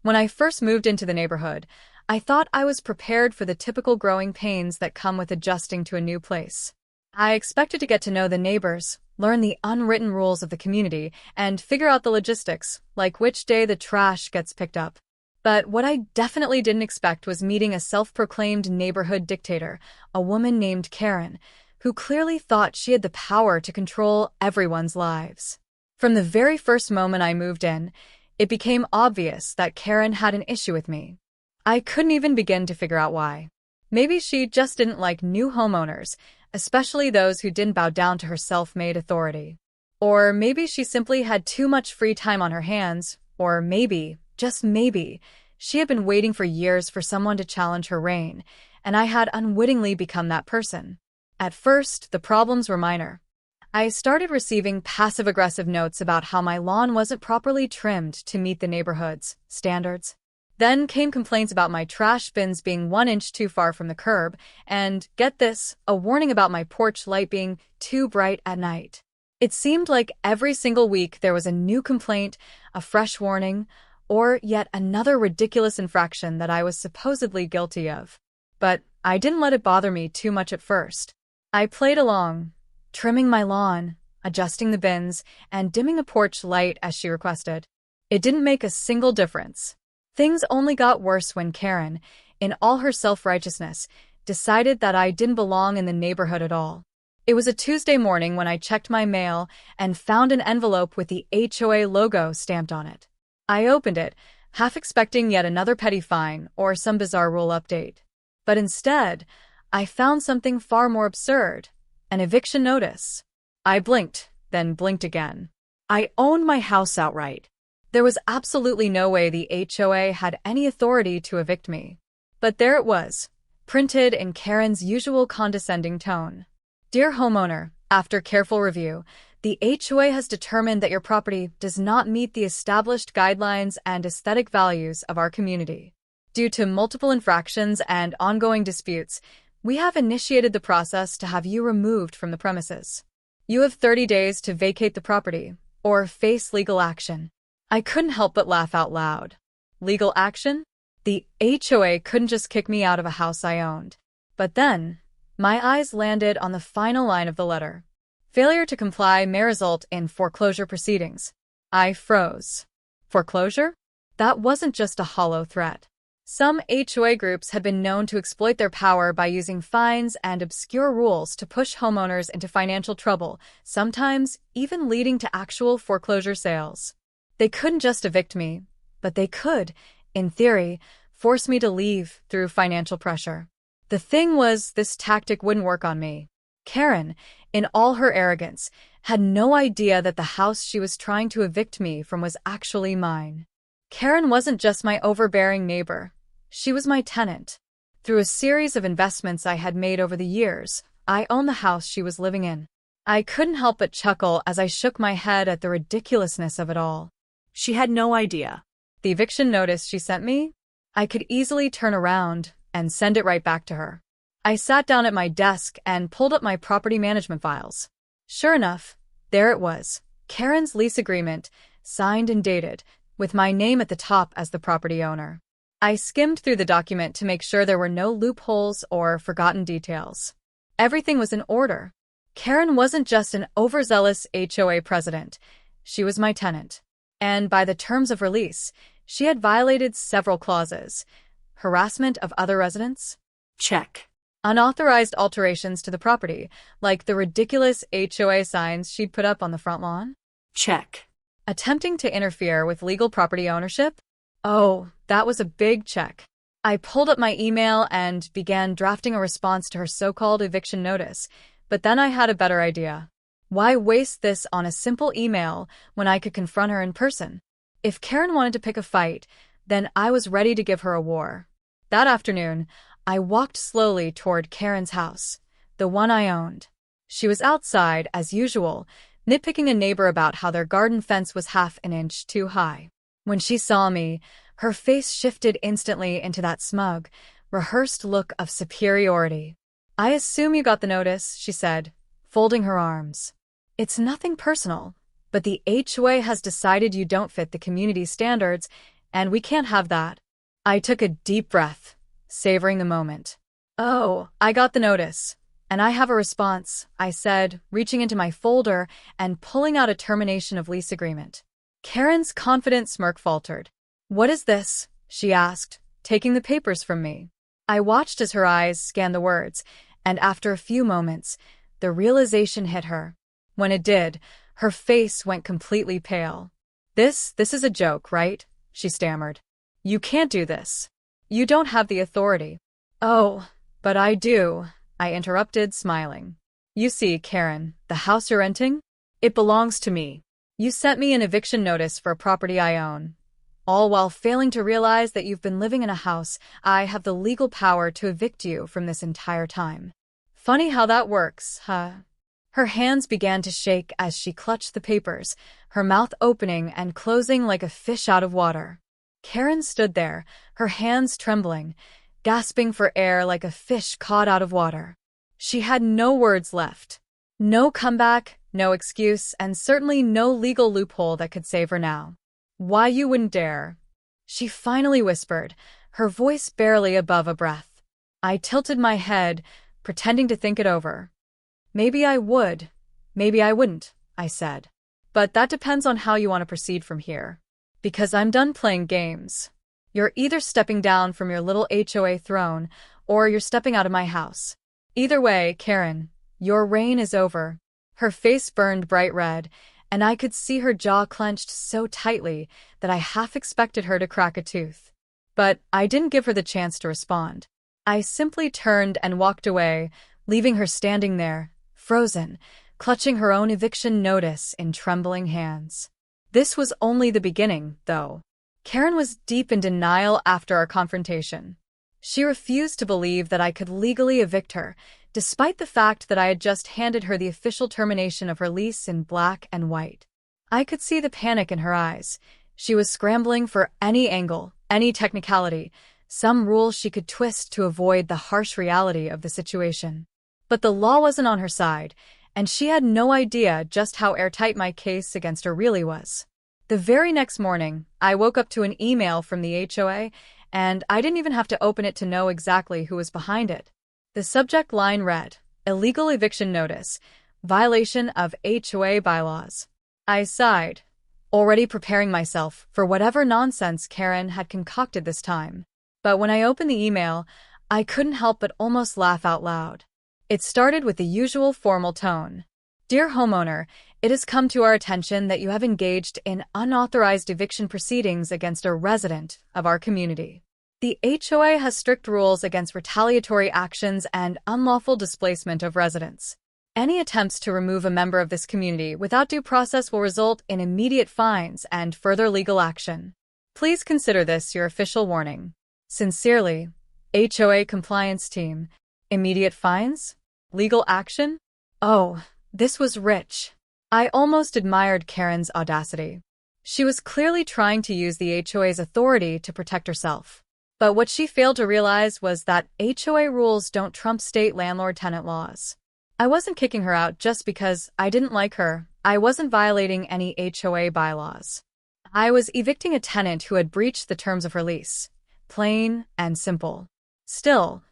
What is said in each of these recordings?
When I first moved into the neighborhood, I thought I was prepared for the typical growing pains that come with adjusting to a new place. I expected to get to know the neighbors, learn the unwritten rules of the community, and figure out the logistics, like which day the trash gets picked up. But what I definitely didn't expect was meeting a self-proclaimed neighborhood dictator, a woman named Karen, who clearly thought she had the power to control everyone's lives. From the very first moment I moved in, it became obvious that Karen had an issue with me. I couldn't even begin to figure out why. Maybe she just didn't like new homeowners, especially those who didn't bow down to her self-made authority. Or maybe she simply had too much free time on her hands, or maybe, just maybe, she had been waiting for years for someone to challenge her reign, and I had unwittingly become that person. At first, the problems were minor. I started receiving passive-aggressive notes about how my lawn wasn't properly trimmed to meet the neighborhood's standards. Then came complaints about my trash bins being 1 inch too far from the curb, and, get this, a warning about my porch light being too bright at night. It seemed like every single week there was a new complaint, a fresh warning, or yet another ridiculous infraction that I was supposedly guilty of. But I didn't let it bother me too much at first. I played along, trimming my lawn, adjusting the bins, and dimming the porch light as she requested. It didn't make a single difference. Things only got worse when Karen, in all her self-righteousness, decided that I didn't belong in the neighborhood at all. It was a Tuesday morning when I checked my mail and found an envelope with the HOA logo stamped on it. I opened it, half expecting yet another petty fine or some bizarre rule update. But instead, I found something far more absurd, an eviction notice. I blinked, then blinked again. I owned my house outright. There was absolutely no way the HOA had any authority to evict me. But there it was, printed in Karen's usual condescending tone. Dear homeowner, after careful review, the HOA has determined that your property does not meet the established guidelines and aesthetic values of our community. Due to multiple infractions and ongoing disputes, we have initiated the process to have you removed from the premises. You have 30 days to vacate the property or face legal action. I couldn't help but laugh out loud. Legal action? The HOA couldn't just kick me out of a house I owned. But then, my eyes landed on the final line of the letter. Failure to comply may result in foreclosure proceedings. I froze. Foreclosure? That wasn't just a hollow threat. Some HOA groups had been known to exploit their power by using fines and obscure rules to push homeowners into financial trouble, sometimes even leading to actual foreclosure sales. They couldn't just evict me, but they could, in theory, force me to leave through financial pressure. The thing was, this tactic wouldn't work on me. Karen, in all her arrogance, had no idea that the house she was trying to evict me from was actually mine. Karen wasn't just my overbearing neighbor. She was my tenant. Through a series of investments I had made over the years, I owned the house she was living in. I couldn't help but chuckle as I shook my head at the ridiculousness of it all. She had no idea. The eviction notice she sent me? I could easily turn around and send it right back to her. I sat down at my desk and pulled up my property management files. Sure enough, there it was, Karen's lease agreement, signed and dated, with my name at the top as the property owner. I skimmed through the document to make sure there were no loopholes or forgotten details. Everything was in order. Karen wasn't just an overzealous HOA president. She was my tenant. And by the terms of release, she had violated several clauses. Harassment of other residents? Check. Unauthorized alterations to the property, like the ridiculous HOA signs she'd put up on the front lawn? Check. Attempting to interfere with legal property ownership? Oh, that was a big check. I pulled up my email and began drafting a response to her so-called eviction notice, but then I had a better idea. Why waste this on a simple email when I could confront her in person? If Karen wanted to pick a fight, then I was ready to give her a war. That afternoon, I walked slowly toward Karen's house, the one I owned. She was outside, as usual, nitpicking a neighbor about how their garden fence was half an inch too high. When she saw me, her face shifted instantly into that smug, rehearsed look of superiority. I assume you got the notice, she said, folding her arms. It's nothing personal, but the HOA has decided you don't fit the community standards, and we can't have that. I took a deep breath, savoring the moment. Oh, I got the notice. And I have a response, I said, reaching into my folder and pulling out a termination of lease agreement. Karen's confident smirk faltered. What is this? She asked, taking the papers from me. I watched as her eyes scanned the words, and after a few moments, the realization hit her. When it did, her face went completely pale. This is a joke, right? She stammered. You can't do this. You don't have the authority. Oh, but I do, I interrupted, smiling. You see, Karen, the house you're renting? It belongs to me. You sent me an eviction notice for a property I own. All while failing to realize that you've been living in a house, I have the legal power to evict you from this entire time. Funny how that works, huh? Her hands began to shake as she clutched the papers, her mouth opening and closing like a fish out of water. Karen stood there, her hands trembling, gasping for air like a fish caught out of water. She had no words left. No comeback, no excuse, and certainly no legal loophole that could save her now. Why you wouldn't dare? She finally whispered, her voice barely above a breath. I tilted my head, pretending to think it over. Maybe I would, maybe I wouldn't, I said. But that depends on how you want to proceed from here. Because I'm done playing games. You're either stepping down from your little HOA throne, or you're stepping out of my house. Either way, Karen, your reign is over. Her face burned bright red, and I could see her jaw clenched so tightly that I half expected her to crack a tooth. But I didn't give her the chance to respond. I simply turned and walked away, leaving her standing there, frozen, clutching her own eviction notice in trembling hands. This was only the beginning, though. Karen was deep in denial after our confrontation. She refused to believe that I could legally evict her, despite the fact that I had just handed her the official termination of her lease in black and white. I could see the panic in her eyes. She was scrambling for any angle, any technicality, some rule she could twist to avoid the harsh reality of the situation. But the law wasn't on her side, and she had no idea just how airtight my case against her really was. The very next morning, I woke up to an email from the HOA, and I didn't even have to open it to know exactly who was behind it. The subject line read, Illegal Eviction Notice, Violation of HOA Bylaws. I sighed, already preparing myself for whatever nonsense Karen had concocted this time. But when I opened the email, I couldn't help but almost laugh out loud. It started with the usual formal tone. Dear homeowner, it has come to our attention that you have engaged in unauthorized eviction proceedings against a resident of our community. The HOA has strict rules against retaliatory actions and unlawful displacement of residents. Any attempts to remove a member of this community without due process will result in immediate fines and further legal action. Please consider this your official warning. Sincerely, HOA Compliance Team. Immediate fines? Legal action? Oh, this was rich. I almost admired Karen's audacity. She was clearly trying to use the HOA's authority to protect herself. But what she failed to realize was that HOA rules don't trump state landlord-tenant laws. I wasn't kicking her out just because I didn't like her. I wasn't violating any HOA bylaws. I was evicting a tenant who had breached the terms of her lease. Plain and simple. Still,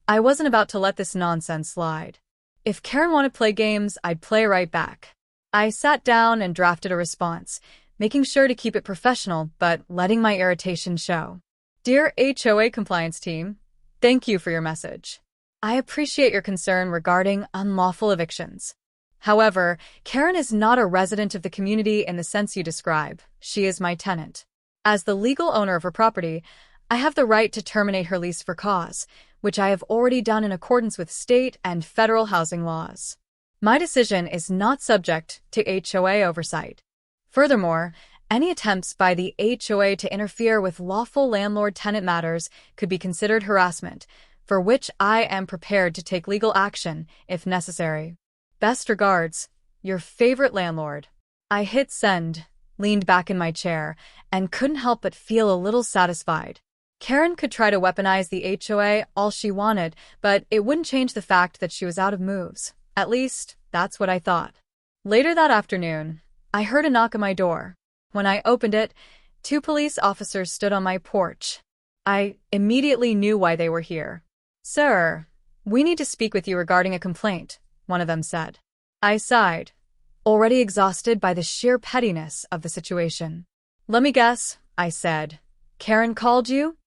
I wasn't about to let this nonsense slide. If Karen wanted to play games, I'd play right back. I sat down and drafted a response, making sure to keep it professional but letting my irritation show. Dear HOA Compliance Team, thank you for your message. I appreciate your concern regarding unlawful evictions. However, Karen is not a resident of the community in the sense you describe. She is my tenant. As the legal owner of her property, I have the right to terminate her lease for cause, which I have already done in accordance with state and federal housing laws. My decision is not subject to HOA oversight. Furthermore, any attempts by the HOA to interfere with lawful landlord-tenant matters could be considered harassment, for which I am prepared to take legal action if necessary. Best regards, your favorite landlord. I hit send, leaned back in my chair, and couldn't help but feel a little satisfied. Karen could try to weaponize the HOA all she wanted, but it wouldn't change the fact that she was out of moves. At least, that's what I thought. Later that afternoon, I heard a knock on my door. When I opened it, Two police officers stood on my porch. I immediately knew why they were here. "Sir, we need to speak with you regarding a complaint," one of them said. I sighed, already exhausted by the sheer pettiness of the situation. "Let me guess," I said. "Karen called you?"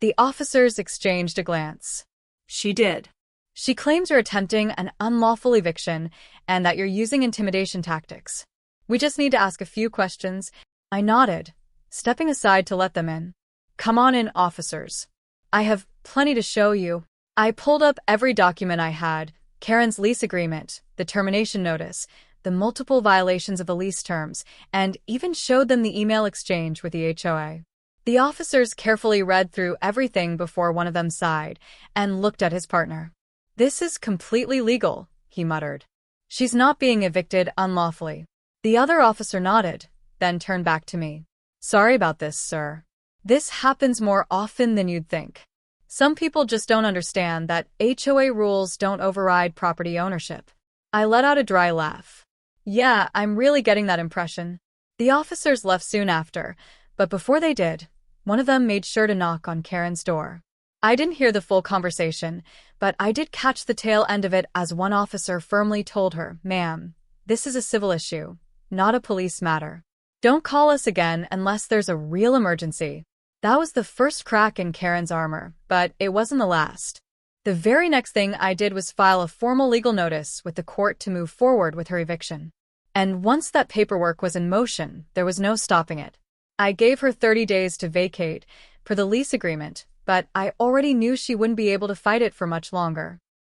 The officers exchanged a glance. She did. "She claims you're attempting an unlawful eviction and that you're using intimidation tactics. We just need to ask a few questions." I nodded, stepping aside to let them in. "Come on in, officers. I have plenty to show you." I pulled up every document I had: Karen's lease agreement, the termination notice, the multiple violations of the lease terms, and even showed them the email exchange with the HOA. The officers carefully read through everything before one of them sighed and looked at his partner. "This is completely legal," he muttered. "She's not being evicted unlawfully." The other officer nodded, then turned back to me. "Sorry about this, sir. This happens more often than you'd think. Some people just don't understand that HOA rules don't override property ownership." I let out a dry laugh. "Yeah, I'm really getting that impression." The officers left soon after, but before they did, one of them made sure to knock on Karen's door. I didn't hear the full conversation, but I did catch the tail end of it as one officer firmly told her, "Ma'am, this is a civil issue, not a police matter. Don't call us again unless there's a real emergency." That was the first crack in Karen's armor, but it wasn't the last. The very next thing I did was file a formal legal notice with the court to move forward with her eviction. And once that paperwork was in motion, there was no stopping it. I gave her 30 days to vacate per the lease agreement, but I already knew she wouldn't be able to fight it for much longer.